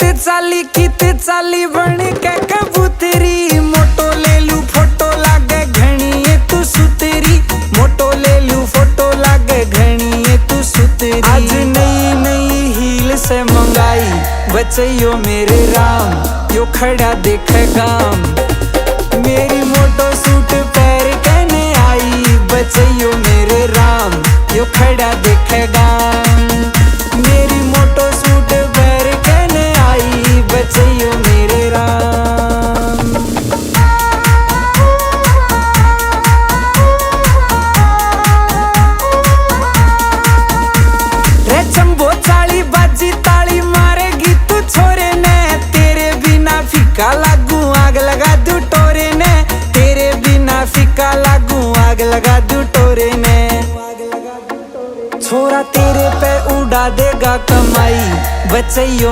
किते चाली बन के कबूतरी। मोटो ले लू फोटो लागे घनी तू सुतरी। मोटो ले लू फोटो लागे घनी तू सुतरी। आज नई नई हील से मंगाई बचैयो मेरे राम, यो खड़ा देखे गाम। मेरी मोटो सूट पैर कहने आई बचैयो मेरे राम, यो खड़ा देखे गाम। मेरी मोटो सूट पैर कहने आई बचैयो मेरे राम। रे चंबो चाली बाजी ताली मारेगी तू छोरे ने। तेरे बिना फीका लागू आग लगा दू टोरे ने। तेरे बिना फीका लागू आग लगा दू टोरे ने। छोरा तेरे पे उड़ा देगा कमाई बचैयो।